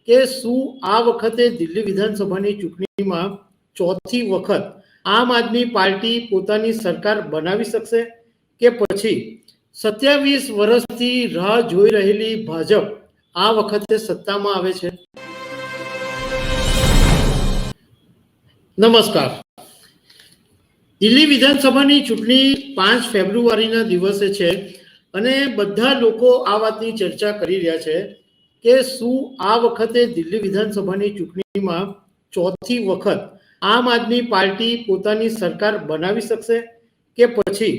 કે શું આ વખતે દિલ્હી વિધાનસભાની ચૂંટણીમાં ચોથી વખત આમ આદમી પાર્ટી પોતાની સરકાર બનાવી શકશે કે પછી 27 વર્ષથી રાહ જોઈ રહેલી ભાજપ આ વખતે સત્તામાં આવે છે? નમસ્કાર. દિલ્હી વિધાનસભાની ચૂંટણી 5 ફેબ્રુઆરીના દિવસે છે અને બધા લોકો આ વાતની ચર્ચા કરી રહ્યા છે કે શું આ વખતે દિલ્હી વિધાનસભાની ચૂંટણીમાં ચોથી વખત આમ આદમી પાર્ટી પોતાની સરકાર બનાવી શકશે કે પછી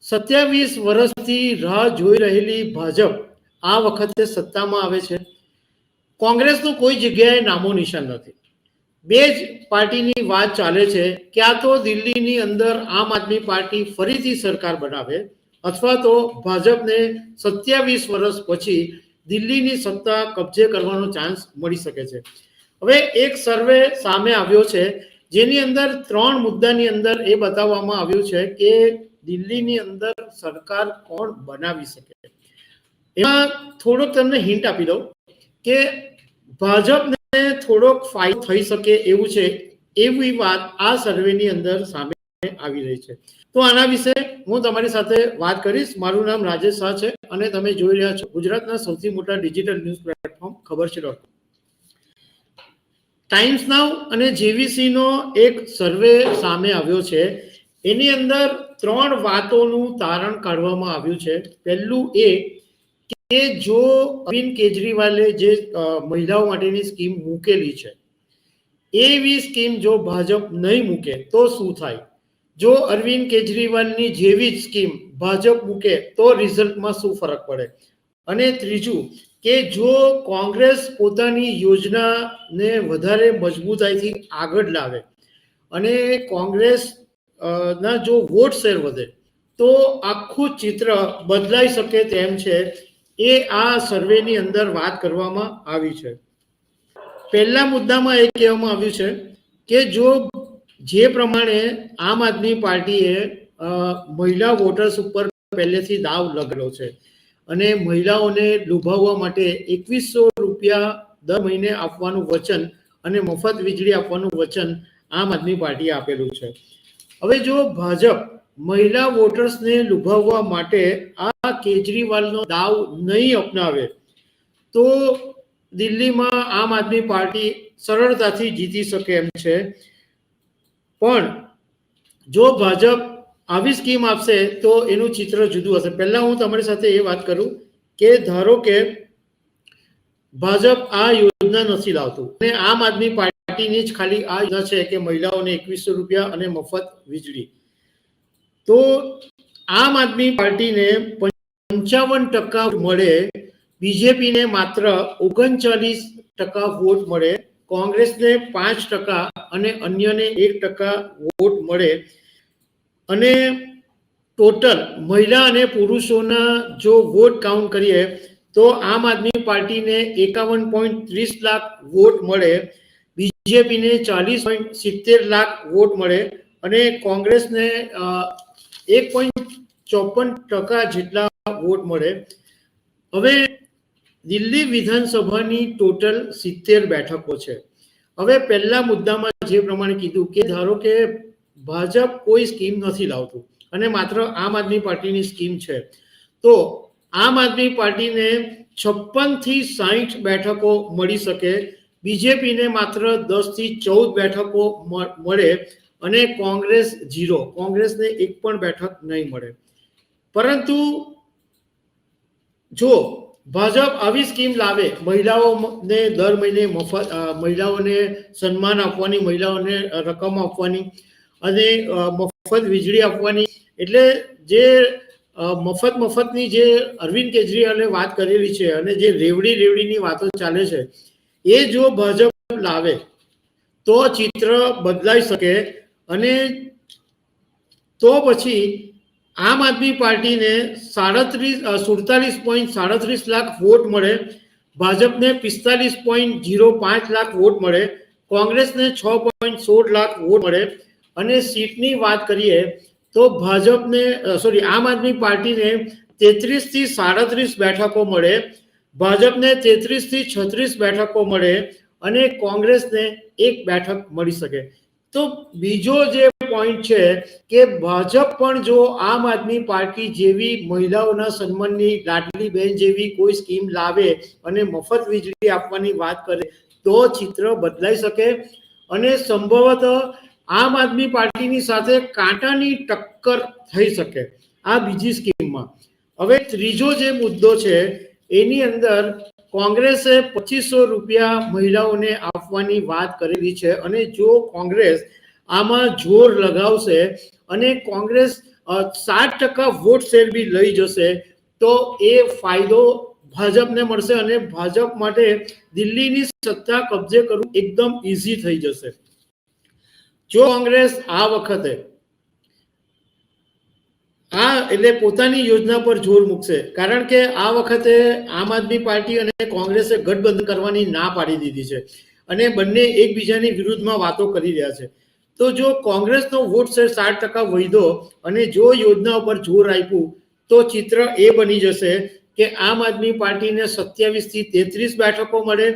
27 વર્ષથી રાહ જોઈ રહેલી ભાજપ આ વખતે સત્તામાં આવે છે? કોંગ્રેસનું કોઈ જગ્યાએ નામો નિશાન નથી. બે જ પાર્ટીની વાત ચાલે છે. ક્યાં તો દિલ્હીની અંદર આમ આદમી પાર્ટી ફરીથી સરકાર બનાવે અથવા તો ભાજપને 27 વર્ષ પછી દિલ્હીની સત્તા કબજે કરવાનો ચાન્સ મળી શકે છે. હવે એક સર્વે સામે આવ્યો છે જેની અંદર 3 મુદ્દાની અંદર એ બતાવવામાં આવ્યું છે કે દિલ્હીની અંદર સરકાર કોણ બનાવી શકે. એમાં થોડોક તમને હિન્ટ આપી દઉં કે ભાજપને થોડોક ફાયદો થઈ શકે એવું છે, એવી વાત આ સર્વેની અંદર સામે આવી રહી છે. તો આના વિશે હું તમારી સાથે વાત કરીશ. મારું નામ રાજેશ શાહ છે અને તમે જોઈ રહ્યા છો ગુજરાતના સૌથી મોટા ડિજિટલ ન્યૂઝ પ્લેટફોર્મ ખબર છે. ટાઈમ્સ નાઉ અને જેવીસી નો એક સર્વે સામે આવ્યો છે. એની અંદર 3 વાતોનું તારણ કાઢવામાં આવ્યું છે. પહેલું એ કે જો અરવિંદ કેજરીવાલે જે મહિલાઓ માટેની સ્કીમ મૂકેલી છે એવી સ્કીમ જો ભાજપ નહીં મૂકે તો શું થાય? જો અરવિંદ કેજરીવાલની જેવી જ સ્કીમ ભાજપ મૂકે તો રિઝલ્ટમાં શું ફરક પડે? અને ત્રીજું કે જો કોંગ્રેસ પોતાની યોજનાને વધારે મજબૂતાઈથી આગળ લાવે અને કોંગ્રેસ ના જો વોટ શેર વધે તો આખું ચિત્ર બદલાઈ શકે તેમ છે. એ આ સર્વેની અંદર વાત કરવામાં આવી છે. પહેલા મુદ્દામાં એ કહેવામાં આવ્યું છે કે જો જે પ્રમાણે આમ આદમી પાર્ટીએ મહિલા વોટર્સ ઉપર પહેલેથી દાવ લગાડ્યો છે અને મહિલાઓને લુભાવવા માટે 2100 રૂપિયા દર મહિને આપવાનું વચન અને મફત વીજળી આપવાનું વચન આમ આદમી પાર્ટીએ આપેલું છે. હવે જો ભાજપ મહિલા વોટર્સને લુભાવવા માટે આ કેજરીવાલનો દાવ નહીં અપનાવે તો દિલ્હીમાં આમ આદમી પાર્ટી સરળતાથી જીતી શકે એમ છે. પણ જો ભાજપ આવી સ્કીમ આપશે તો એનું ચિત્ર જુદું હશે. પહેલા હું તમારી સાથે એ વાત કરું કે ધારો કે ભાજપ આ યોજના નથી લાવતું અને આમ આદમી પાર્ટીની જ ખાલી આ યોજના છે કે મહિલાઓને 2100 રૂપિયા અને મફત વીજળી, તો આમ આદમી પાર્ટીને 55% મળે, બીજેપીને માત્ર 39% વોટ મળે, કોંગ્રેસને 5% અને અન્યને 1% વોટ મળે. અને ટોટલ મહિલા અને પુરુષોના જો વોટ કાઉન્ટ કરીએ તો આમ આદમી પાર્ટીને 51.30 લાખ વોટ મળે, બીજેપીને 40.70 લાખ વોટ મળે અને કોંગ્રેસને 1.54% જેટલા વોટ મળે. હવે દિલ્હી વિધાનસભાની ટોટલ 70 બેઠકો છે. હવે પહેલા મુદ્દામાં જે પ્રમાણે કીધું કે ધારો કે ભાજપ કોઈ સ્કીમ નથી લાવતું અને માત્ર આમ આદમી પાર્ટીની સ્કીમ છે, તો આમ આદમી પાર્ટીને 56 થી 60 બેઠકો મળી શકે, બીજેપીને માત્ર 10 થી 14 બેઠકો મળે અને કોંગ્રેસ 0, કોંગ્રેસને એક પણ બેઠક નહીં મળે. પરંતુ જો ભાજપ આવી સ્કીમ લાવે, મહિલાઓને દર મહિને મફત, મહિલાઓને સન્માન આપવાની, મહિલાઓને રકમ આપવાની અને મફત વીજળી આપવાની, એટલે જે મફતની જે અરવિંદ કેજરીવાલે વાત કરેલી છે અને જે રેવડીની વાતો ચાલે છે એ જો ભાજપ લાવે તો ચિત્ર બદલાઈ શકે. અને તો પછી આમ આદમી પાર્ટીને 47.37 લાખ વોટ મળે, ભાજપને 45.05 લાખ વોટ મળે, કોંગ્રેસને 6.16 લાખ વોટ મળે. અને સીટની વાત કરીએ તો ભાજપને આમ આદમી પાર્ટીને 33 થી 37 બેઠકો મળે, ભાજપને 33 થી 36 બેઠકો મળે અને કોંગ્રેસને 1 બેઠક મળી શકે. તો બીજો જે પોઈન્ટ છે કે ભાજપ પણ જો આમ આદમી પાર્ટી જેવી મહિલાઓના સન્માનની લાડલી બહેન જેવી કોઈ સ્કીમ લાવે અને મફત વીજળી આપવાની વાત કરે તો ચિત્ર બદલાઈ શકે અને સંભવતઃ આમ આદમી પાર્ટીની સાથે કાંટાની ટક્કર થઈ શકે આ બીજી સ્કીમમાં. હવે ત્રીજો જે મુદ્દો છે એની અંદર કોંગ્રેસે 2500 રૂપિયા મહિલાઓને આપવાની વાત કરેલી છે અને જો કોંગ્રેસ આમાં જોર લગાવશે અને કોંગ્રેસ 7% વોટ શેર બી લઈ જશે તો એ ફાયદો ભાજપને મળશે અને ભાજપ માટે દિલ્હીની સત્તા કબજે કરવું એકદમ ઇઝી થઈ જશે. જો કોંગ્રેસ આ વખતે એટલે પોતાની યોજના પર જોર મૂકશે કારણ કે આ વખતે આમ આદમી પાર્ટી અને કોંગ્રેસે ગઠબંધન કરવાની ના પાડી દીધી છે અને બંને એકબીજાની વિરુદ્ધમાં વાતો કરી રહ્યા છે. તો જો કોંગ્રેસનો વોટ શેર 7% વધ્યો અને જો યોજના ઉપર જોર આપ્યું તો ચિત્ર એ બની જશે કે આમ આદમી પાર્ટીને 27 થી 33 બેઠકો મળે,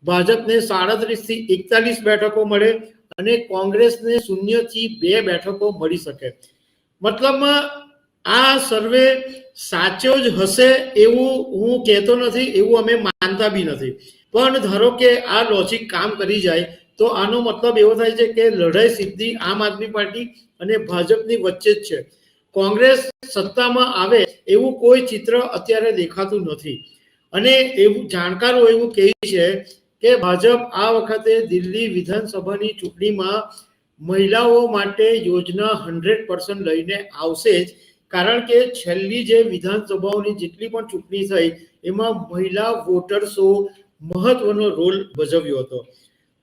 ભાજપને 37 થી 41 બેઠકો મળે અને કોંગ્રેસને 0 થી 2 બેઠકો મળી શકે. મતલબમાં આ સર્વે સાચો જ હશે એવું હું કહેતો નથી, એવું અમે માનતા બી નથી, પણ ધારો કે આ લોજિક કામ કરી જાય તો આનો મતલબ એવો થાય છે કે લડાઈ સીધી આમ આદમી પાર્ટી અને ભાજપની વચ્ચે જ છે. કોંગ્રેસ સત્તામાં આવે એવું કોઈ ચિત્ર અત્યારે દેખાતું નથી અને એવું જાણકારો એવું કહે છે કે ભાજપ આ વખતે દિલ્હી વિધાનસભાની ચૂંટણીમાં મહિલાઓ માટે યોજના 100% લઈને આવશે જ કારણ કે છેલ્લી જે વિધાનસભાઓની જેટલી પણ ચૂંટણી થઈ એમાં મહિલા વોટર્સો મહત્વનો રોલ ભજવ્યો હતો.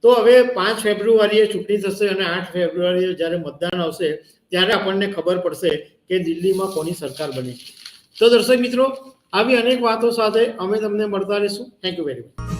તો હવે 5 ફેબ્રુઆરીએ ચૂંટણી થશે અને 8 ફેબ્રુઆરીએ જ્યારે મતદાન આવશે ત્યારે આપણને ખબર પડશે કે દિલ્હીમાં કોની સરકાર બની. તો દર્શક મિત્રો આવી અનેક વાતો સાથે અમે તમને મળતા રહીશું. Thank you very much.